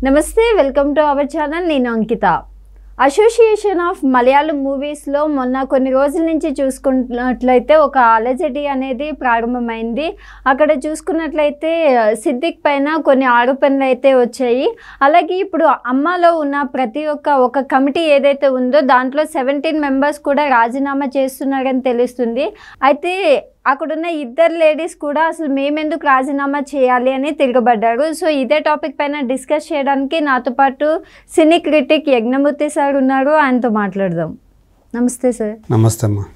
నమస్తే, welcome to our channel. నేను అంకిత. Association of Malayalam మూవీస్లో మొన్న కొన్ని రోజుల నుంచి చూసుకున్నట్లయితే ఒక అలజడి అనేది ప్రారంభమైంది. అక్కడ చూసుకున్నట్లయితే సిద్దిక్ పైన కొన్ని ఆరోపణలు అయితే వచ్చాయి. అలాగే ఇప్పుడు అమ్మాలో ఉన్న ప్రతి ఒక కమిటీ ఏదైతే ఉందో దాంట్లో 17 మెంబర్స్ కూడా రాజీనామా చేస్తున్నారని తెలుస్తుంది. అయితే అక్కడున్న ఇద్దరు లేడీస్ కూడా అసలు మేమెందుకు రాజీనామా చేయాలి అని తిరగబడ్డారు. సో ఇదే టాపిక్ పైన డిస్కస్ చేయడానికి నాతో పాటు సినీ క్రిటిక్ యజ్ఞమూర్తి సార్ ఉన్నారు. ఆయనతో మాట్లాడదాం. నమస్తే సార్. నమస్తే అమ్మా.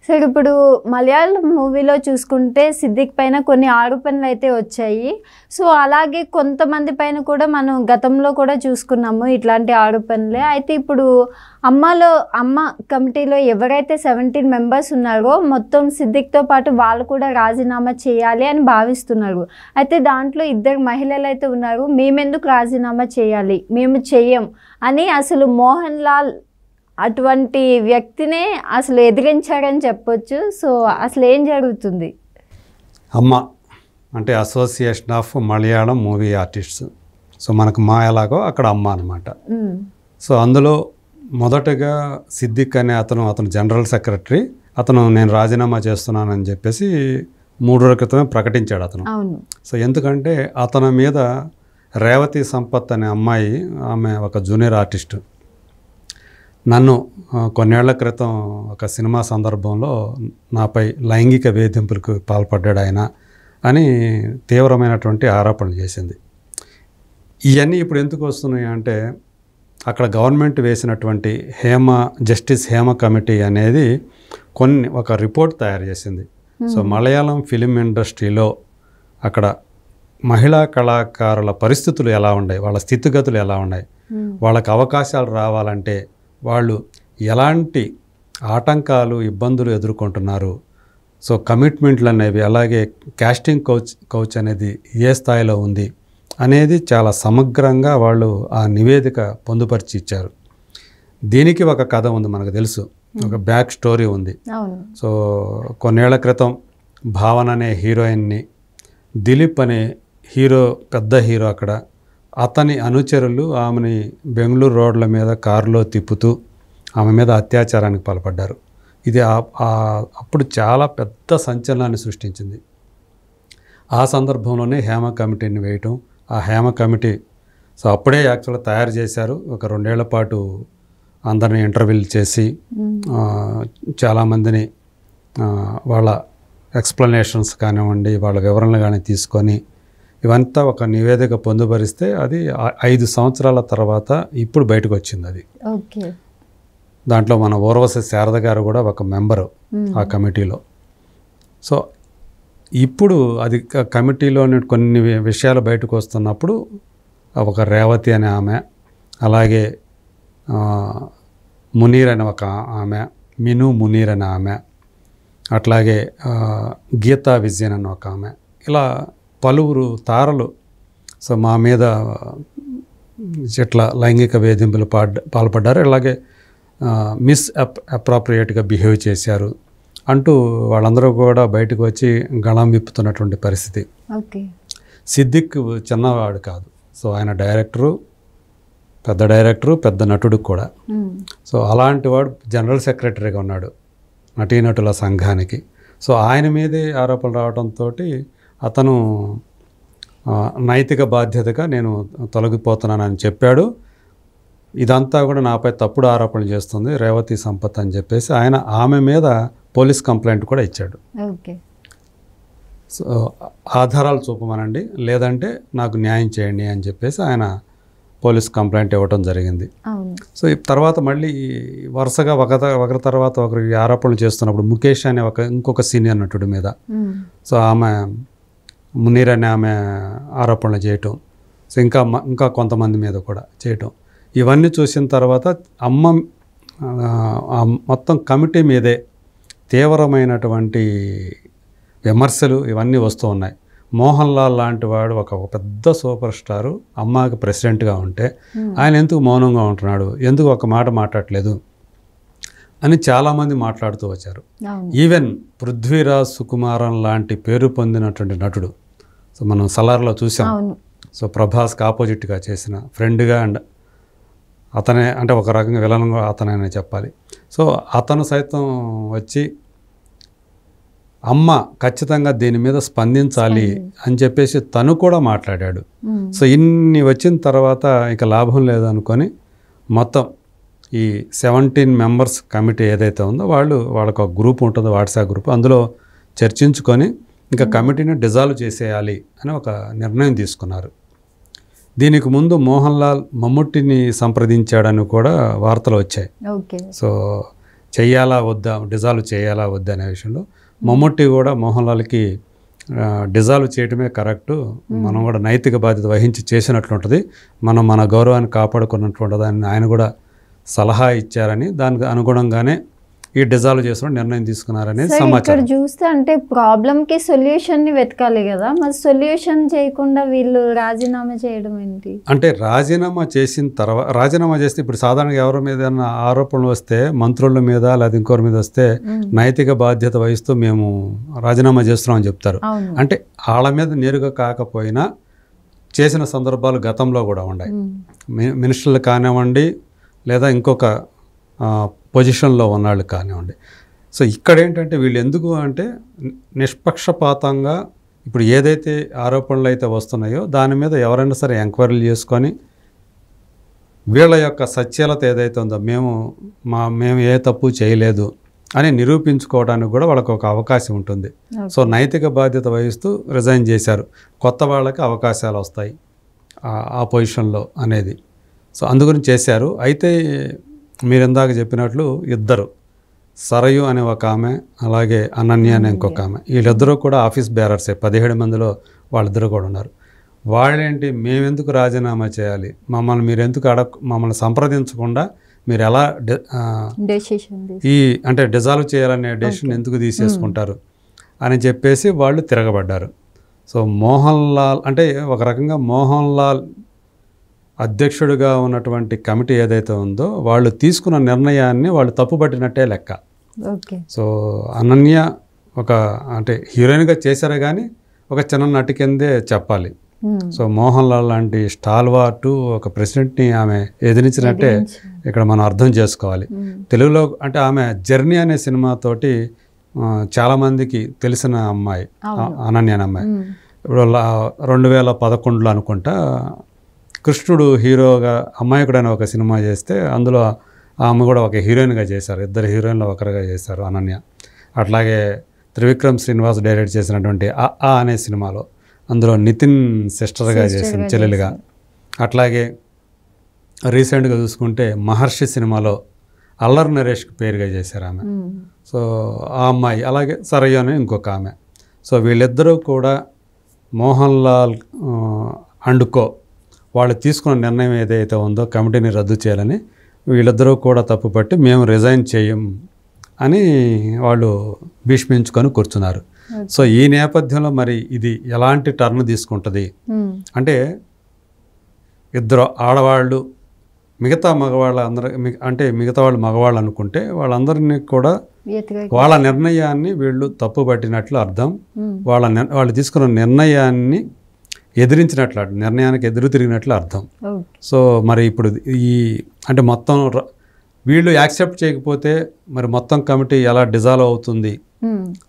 సార్, ఇప్పుడు మలయాళం మూవీలో చూసుకుంటే సిద్దిక్ పైన కొన్ని ఆరోపణలు అయితే వచ్చాయి. సో అలాగే కొంతమంది పైన కూడా మనం గతంలో కూడా చూసుకున్నాము ఇట్లాంటి ఆరోపణలే. అయితే ఇప్పుడు అమ్మ కమిటీలో ఎవరైతే 17 మెంబర్స్ ఉన్నారో మొత్తం సిద్దిక్తో పాటు వాళ్ళు కూడా రాజీనామా చేయాలి అని భావిస్తున్నారు. అయితే దాంట్లో 2 మహిళలు అయితే ఉన్నారు. మేమెందుకు రాజీనామా చేయాలి, మేము చెయ్యం అని అసలు మోహన్ లాల్ అటువంటి వ్యక్తినే అసలు ఎదిరించారని చెప్పొచ్చు. సో అసలు ఏం జరుగుతుంది? అమ్మ అంటే association of Malayalam movie artists. So మనకు మా ఎలాగో అక్కడ అమ్మ అనమాట. సో అందులో మొదటగా సిద్దిక్ అనే అతను జనరల్ సెక్రటరీ. నేను రాజీనామా చేస్తున్నానని చెప్పేసి 3 రోజుల క్రితమే ప్రకటించాడు అతను. సో ఎందుకంటే అతని మీద రేవతి సంపత్ అనే అమ్మాయి, ఆమె ఒక జూనియర్ ఆర్టిస్టు, నన్ను కొన్నేళ్ల క్రితం ఒక సినిమా సందర్భంలో నాపై లైంగిక వేధింపులకు పాల్పడ్డాడు ఆయన అని తీవ్రమైనటువంటి ఆరోపణలు చేసింది. ఇవన్నీ ఇప్పుడు ఎందుకు వస్తున్నాయి అంటే అక్కడ గవర్నమెంట్ వేసినటువంటి జస్టిస్ హేమ కమిటీ అనేది ఒక రిపోర్ట్ తయారు చేసింది. సో మలయాళం ఫిలిం ఇండస్ట్రీలో అక్కడ మహిళా కళాకారుల పరిస్థితులు ఎలా ఉన్నాయి, వాళ్ళ స్థితిగతులు ఎలా ఉన్నాయి, వాళ్ళకి అవకాశాలు రావాలంటే వాళ్ళు ఎలాంటి ఆటంకాలు ఇబ్బందులు ఎదుర్కొంటున్నారు, సో కమిట్మెంట్లు అనేవి, అలాగే కాస్టింగ్ కౌచ్ అనేది ఏ స్థాయిలో ఉంది అనేది చాలా సమగ్రంగా వాళ్ళు ఆ నివేదిక పొందుపరిచి ఇచ్చారు. దీనికి ఒక కథ ఉంది, మనకు తెలుసు, ఒక బ్యాక్ స్టోరీ ఉంది. సో కొన్నేళ్ల క్రితం భావన అనే హీరోయిన్ని దిలీప్ అనే పెద్ద హీరో అక్కడ అతని అనుచరులు ఆమెని బెంగళూరు రోడ్ల మీద కారులో తిప్పుతూ ఆమె మీద అత్యాచారానికి పాల్పడ్డారు. ఇది అప్పుడు చాలా పెద్ద సంచలనాన్ని సృష్టించింది. ఆ సందర్భంలోనే హేమ కమిటీని వేయటం. ఆ హేమ కమిటీ అప్పుడే యాక్చువల్గా తయారు చేశారు. ఒక 2 ఏళ్ల పాటు అందరిని ఇంటర్వ్యూలు చేసి చాలామందిని వాళ్ళ ఎక్స్ప్లెనేషన్స్ కానివ్వండి, వాళ్ళ వివరణలు కానీ తీసుకొని ఇవంతా ఒక నివేదిక పొందుపరిస్తే అది 5 సంవత్సరాల తర్వాత ఇప్పుడు బయటకు వచ్చింది. అది దాంట్లో మన ఊర్వశి శారద గారు కూడా ఒక మెంబరు ఆ కమిటీలో. సో ఇప్పుడు అది కమిటీలోని కొన్ని విషయాలు బయటకు వస్తున్నప్పుడు ఒక రేవతి అనే ఆమె, అలాగే మునీర్ అనే ఒక ఆమె, మునీర్ అనే ఆమె, అట్లాగే గీతా విజయన్ అనే ఒక ఆమె, ఇలా పలువురు తారలు సో మా మీద ఇట్లా లైంగిక వేధింపులు పాల్పడ్డారు, అలాగే అప్రాప్రియేట్గా బిహేవ్ చేశారు అంటూ వాళ్ళందరూ కూడా బయటకు వచ్చి గళం విప్పుతున్నటువంటి పరిస్థితి. సిద్దిక్ చిన్నవాడు కాదు. సో ఆయన పెద్ద డైరెక్టరు, పెద్ద నటుడు కూడా. సో అలాంటి వాడు జనరల్ సెక్రటరీగా ఉన్నాడు నటీనటుల సంఘానికి. సో ఆయన మీదే ఆరోపణలు రావడంతో అతను నైతిక బాధ్యతగా నేను తొలగిపోతున్నానని చెప్పాడు. ఇదంతా కూడా నాపై తప్పుడు ఆరోపణలు చేస్తుంది రేవతి సంపత్ అని చెప్పేసి ఆమె మీద పోలీస్ కంప్లైంట్ కూడా ఇచ్చాడు. సో ఆధారాలు చూపమనండి, లేదంటే నాకు న్యాయం చేయండి అని చెప్పేసి ఆయన పోలీస్ కంప్లైంట్ ఇవ్వడం జరిగింది. సో తర్వాత మళ్ళీ వరుసగా ఒకరి తర్వాత ఒకరికి ఆరోపణలు చేస్తున్నప్పుడు ముఖేష్ అనే ఇంకొక సీనియర్ నటుడి మీద, సో ఆమె మునీర్ అనే ఆమె ఆరోపణలు చేయటం, సో ఇంకా కొంతమంది మీద కూడా చేయటం, ఇవన్నీ చూసిన తర్వాత మొత్తం కమిటీ మీదే తీవ్రమైనటువంటి విమర్శలు ఇవన్నీ వస్తూ ఉన్నాయి. మోహన్ లాల్ లాంటి వాడు ఒక పెద్ద సూపర్ స్టారు అమ్మకి ప్రెసిడెంట్గా ఉంటే ఆయన ఎందుకు మౌనంగా ఉంటున్నాడు, ఎందుకు ఒక మాట మాట్లాడలేదు అని చాలామంది మాట్లాడుతూ వచ్చారు. ఈవెన్ పృథ్వీరాజ్ సుకుమారన్ లాంటి పేరు పొందినటువంటి నటుడు, సో మనం సలార్లో చూసాం, సో ప్రభాస్కి ఆపోజిట్గా చేసిన ఫ్రెండ్గా అండ్ అతనే అంటే ఒక రకంగా విలన్గా అతననే చెప్పాలి. సో అతను సైతం వచ్చి అమ్మ ఖచ్చితంగా దీని మీద స్పందించాలి అని చెప్పేసి తను కూడా మాట్లాడాడు. సో ఇన్ని వచ్చిన తర్వాత ఇక లాభం లేదనుకొని మొత్తం ఈ 17 మెంబర్స్ కమిటీ ఏదైతే ఉందో వాళ్ళకు ఒక గ్రూప్ ఉంటుందో వాట్సాప్ గ్రూప్, అందులో చర్చించుకొని ఇంకా కమిటీని డిజాల్వ్ చేసేయాలి అని ఒక నిర్ణయం తీసుకున్నారు. దీనికి ముందు మోహన్ లాల్ మమ్ముట్టిని సంప్రదించాడని కూడా వార్తలు వచ్చాయి. సో చెయ్యాలా వద్దా, డిజాల్వ్ చేయాలా వద్దా అనే విషయంలో మమ్ముట్టి కూడా మోహన్ లాల్కి డిజాల్వ్ చేయడమే కరెక్టు, మనం కూడా నైతిక బాధ్యత వహించి చేసినట్లుంటుంది, మనం మన గౌరవాన్ని కాపాడుకున్నట్లుంటుందని ఆయన కూడా సలహా ఇచ్చారని దానికి అనుగుణంగానే ఈ డిజాల్వ్ చేసిన నిర్ణయం తీసుకున్నారనేది సమాచారం. ఇక్కడ చూస్తే అంటే ప్రాబ్లంకి సొల్యూషన్ని వెతకాలి కదా, మరి సొల్యూషన్ చేయకుండా వీళ్ళు రాజీనామా చేయడం ఏంటి? అంటే రాజీనామా చేసిన తర్వాత, రాజీనామా చేస్తే ఇప్పుడు సాధారణంగా ఎవరి మీద ఆరోపణలు వస్తే మంత్రుల మీద లేదా ఇంకోరి మీద వస్తే నైతిక బాధ్యత వహిస్తూ మేము రాజీనామా చేస్తున్నామని చెప్తారు. అంటే వాళ్ళ మీద నేరుగా కాకపోయినా చేసిన సందర్భాలు గతంలో కూడా ఉన్నాయి. మినిస్టర్లు కానివ్వండి లేదా ఇంకొక పొజిషన్లో ఉన్నాళ్ళు కానివ్వండి. సో ఇక్కడ ఏంటంటే వీళ్ళు ఎందుకు అంటే నిష్పక్షపాతంగా ఇప్పుడు ఏదైతే ఆరోపణలు అయితే వస్తున్నాయో దాని మీద ఎవరైనా సరే ఎంక్వైరీలు చేసుకొని వీళ్ళ యొక్క సత్యలత ఏదైతే ఉందో మేము ఏ తప్పు చేయలేదు అని నిరూపించుకోవడానికి కూడా వాళ్ళకు ఒక అవకాశం ఉంటుంది. సో నైతిక బాధ్యత వహిస్తూ రిజైన్ చేశారు, కొత్త వాళ్ళకి అవకాశాలు వస్తాయి ఆ పొజిషన్లో అనేది. సో అందుగురించి చేశారు. అయితే మీరు ఇందాక చెప్పినట్లు ఇద్దరు, సరయు అనే ఒక ఆమె అలాగే అనన్య అనే ఇంకొక ఆమె, వీళ్ళిద్దరూ కూడా ఆఫీస్ బేరర్సే. 17 మందిలో వాళ్ళిద్దరూ కూడా ఉన్నారు. వాళ్ళేంటి, మేమెందుకు రాజీనామా చేయాలి, మమ్మల్ని సంప్రదించకుండా మీరు ఎలా అంటే డిజాల్వ్ చేయాలనే డెసిషన్ ఎందుకు తీసేసుకుంటారు అని చెప్పేసి వాళ్ళు తిరగబడ్డారు. సో మోహన్ లాల్ అంటే ఒక రకంగా మోహన్ లాల్ అధ్యక్షుడిగా ఉన్నటువంటి కమిటీ ఏదైతే ఉందో వాళ్ళు తీసుకున్న నిర్ణయాన్ని వాళ్ళు తప్పుపట్టినట్టే లెక్క. సో అనన్య అంటే హీరోయిన్గా చేశారే కానీ ఒక చిన్న నటి కిందే చెప్పాలి. సో మోహన్ లాల్ లాంటి స్టాల్వార్టు ఒక ప్రెసిడెంట్ని ఆమె ఎదిరించినట్టే ఇక్కడ మనం అర్థం చేసుకోవాలి. తెలుగులో అంటే ఆమె జర్నీ అనే సినిమాతోటి చాలామందికి తెలిసిన అమ్మాయి అనన్య అనే అమ్మాయి. ఇప్పుడు 2011లో అనుకుంటా కృష్ణుడు హీరోగా అమ్మాయికుడైన ఒక సినిమా చేస్తే అందులో ఆమె కూడా ఒక హీరోయిన్గా చేశారు, ఇద్దరు హీరోయిన్లు ఒకరుగా చేశారు అనన్య. అట్లాగే త్రివిక్రమ్ శ్రీనివాస్ డైరెక్ట్ చేసినటువంటి ఆ అనే సినిమాలో అందులో నితిన్ సిస్టర్గా చేసింది, చెల్లెలుగా. అట్లాగే రీసెంట్గా చూసుకుంటే మహర్షి సినిమాలో అల్లరి నరేష్కి పేరుగా చేశారు ఆమె. సో ఆ అమ్మాయి, అలాగే సరయు అని ఇంకొక ఆమె. సో వీళ్ళిద్దరూ కూడా మోహన్ లాల్ అండుకో వాళ్ళు తీసుకున్న నిర్ణయం ఏదైతే ఉందో కమిటీని రద్దు చేయాలని వీళ్ళిద్దరూ కూడా తప్పుపట్టి మేము రిజైన్ చేయం అని వాళ్ళు భీష్మించుకొని కూర్చున్నారు. సో ఈ నేపథ్యంలో మరి ఇది ఎలాంటి టర్న్ తీసుకుంటుంది అంటే ఇద్దరు ఆడవాళ్ళు మిగతా మగవాళ్ళ మిగతా వాళ్ళు మగవాళ్ళు అనుకుంటే వాళ్ళందరినీ కూడా వాళ్ళ నిర్ణయాన్ని వీళ్ళు తప్పుపట్టినట్లు అర్థం. వాళ్ళు తీసుకున్న నిర్ణయాన్ని ఎదిరించినట్లు, నిర్ణయానికి ఎదురు తిరిగినట్లు అర్థం. సో మరి ఇప్పుడు అంటే మొత్తం వీళ్ళు యాక్సెప్ట్ చేయకపోతే మరి మొత్తం కమిటీ ఎలా డిజాల్వ్ అవుతుంది,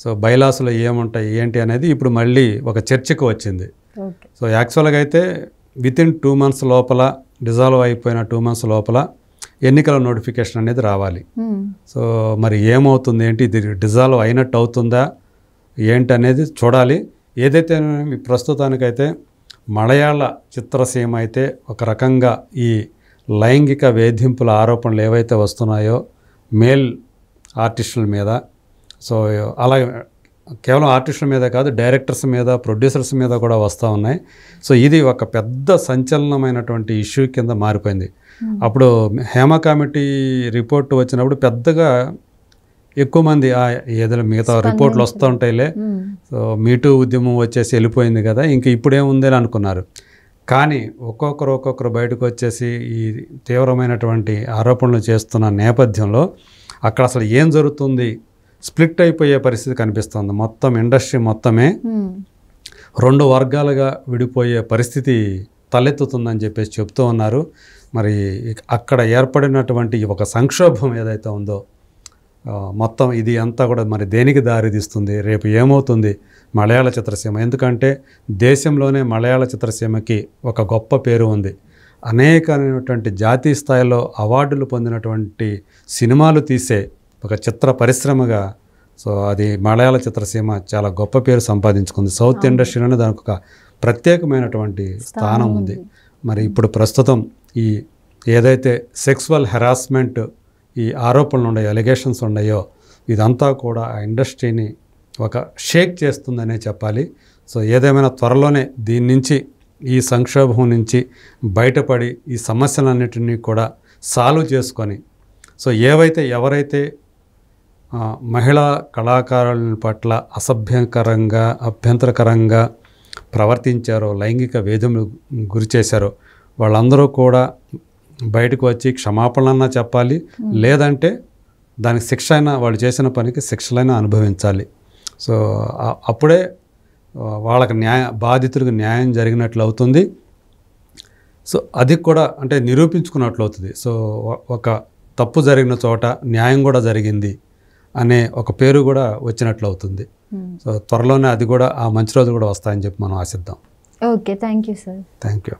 సో బైలాస్లో ఏముంటాయి ఏంటి అనేది ఇప్పుడు మళ్ళీ ఒక చర్చకు వచ్చింది. సో యాక్చువల్గా అయితే వితిన్ 2 months లోపల డిజాల్వ్ అయిపోయిన 2 months లోపల ఎన్నికల నోటిఫికేషన్ అనేది రావాలి. సో మరి ఏమవుతుంది ఏంటి, ఇది డిజాల్వ్ అయినట్టు అవుతుందా ఏంటి అనేది చూడాలి. ఏదైతే ప్రస్తుతానికైతే మలయాళ చిత్రసీమ అయితే ఒక రకంగా ఈ లైంగిక వేధింపుల ఆరోపణలు ఏవైతే వస్తున్నాయో మేల్ ఆర్టిస్టుల మీద, సో అలాగే కేవలం ఆర్టిస్టుల మీద కాదు డైరెక్టర్స్ మీద, ప్రొడ్యూసర్స్ మీద కూడా వస్తూ ఉన్నాయి. సో ఇది ఒక పెద్ద సంచలనమైనటువంటి ఇష్యూ కింద మారిపోయింది. అప్పుడు హేమ కమిటీ రిపోర్ట్ వచ్చినప్పుడు పెద్దగా ఎక్కువ మంది ఏదైనా మిగతా రిపోర్ట్లు వస్తూ ఉంటాయిలే, సో మీటూ ఉద్యమం వచ్చేసి వెళ్ళిపోయింది కదా ఇంక ఇప్పుడేముంది అని అనుకున్నారు. కానీ ఒక్కొక్కరు బయటకు వచ్చేసి ఈ తీవ్రమైనటువంటి ఆరోపణలు చేస్తున్న నేపథ్యంలో అక్కడ అసలు ఏం జరుగుతుంది, స్ప్లిట్ అయిపోయే పరిస్థితి కనిపిస్తుంది. మొత్తం ఇండస్ట్రీ మొత్తమే రెండు వర్గాలుగా విడిపోయే పరిస్థితి తలెత్తుతుందని చెప్పేసి చెప్తూ ఉన్నారు. మరి అక్కడ ఏర్పడినటువంటి ఒక సంక్షోభం ఏదైతే ఉందో మొత్తం ఇది అంతా కూడా మరి దేనికి దారితీస్తుంది, రేపు ఏమవుతుంది మలయాళ చిత్రసీమ? ఎందుకంటే దేశంలోనే మలయాళ చిత్రసీమకి ఒక గొప్ప పేరు ఉంది. అనేకమైనటువంటి జాతీయ స్థాయిలో అవార్డులు పొందినటువంటి సినిమాలు తీసే ఒక చిత్ర పరిశ్రమగా సో అది మలయాళ చిత్రసీమ చాలా గొప్ప పేరు సంపాదించుకుంది. సౌత్ ఇండస్ట్రీలోనే దానికి ఒక ప్రత్యేకమైనటువంటి స్థానం ఉంది. మరి ఇప్పుడు ప్రస్తుతం ఈ ఏదైతే సెక్సువల్ హెరాస్మెంట్ ఈ ఆరోపణలు ఉన్నాయో, ఎలిగేషన్స్ ఉన్నాయో, ఇదంతా కూడా ఆ ఇండస్ట్రీని ఒక షేక్ చేస్తుందనే చెప్పాలి. సో ఏదేమైనా త్వరలోనే దీని నుంచి, ఈ సంక్షోభం నుంచి బయటపడి ఈ సమస్యలన్నిటినీ కూడా సాల్వ్ చేసుకొని సో ఎవరైతే మహిళా కళాకారుల పట్ల అభ్యంతరకరంగా ప్రవర్తించారో, లైంగిక వేధింపులు గురి చేశారో వాళ్ళందరూ కూడా బయటకు వచ్చి క్షమాపణలన్నా చెప్పాలి, లేదంటే దానికి శిక్ష అయినా, వాళ్ళు చేసిన పనికి శిక్షలైనా అనుభవించాలి. సో అప్పుడే వాళ్ళకి బాధితులకు న్యాయం జరిగినట్లు అవుతుంది. సో అది కూడా అంటే నిరూపించుకున్నట్లు అవుతుంది. సో ఒక తప్పు జరిగిన చోట న్యాయం కూడా జరిగింది అనే ఒక పేరు కూడా వచ్చినట్లు అవుతుంది. సో త్వరలోనే అది కూడా, ఆ మంచి రోజు కూడా వస్తాయని చెప్పి మనం ఆశిద్దాం. Okay, thank you sir. Thank you.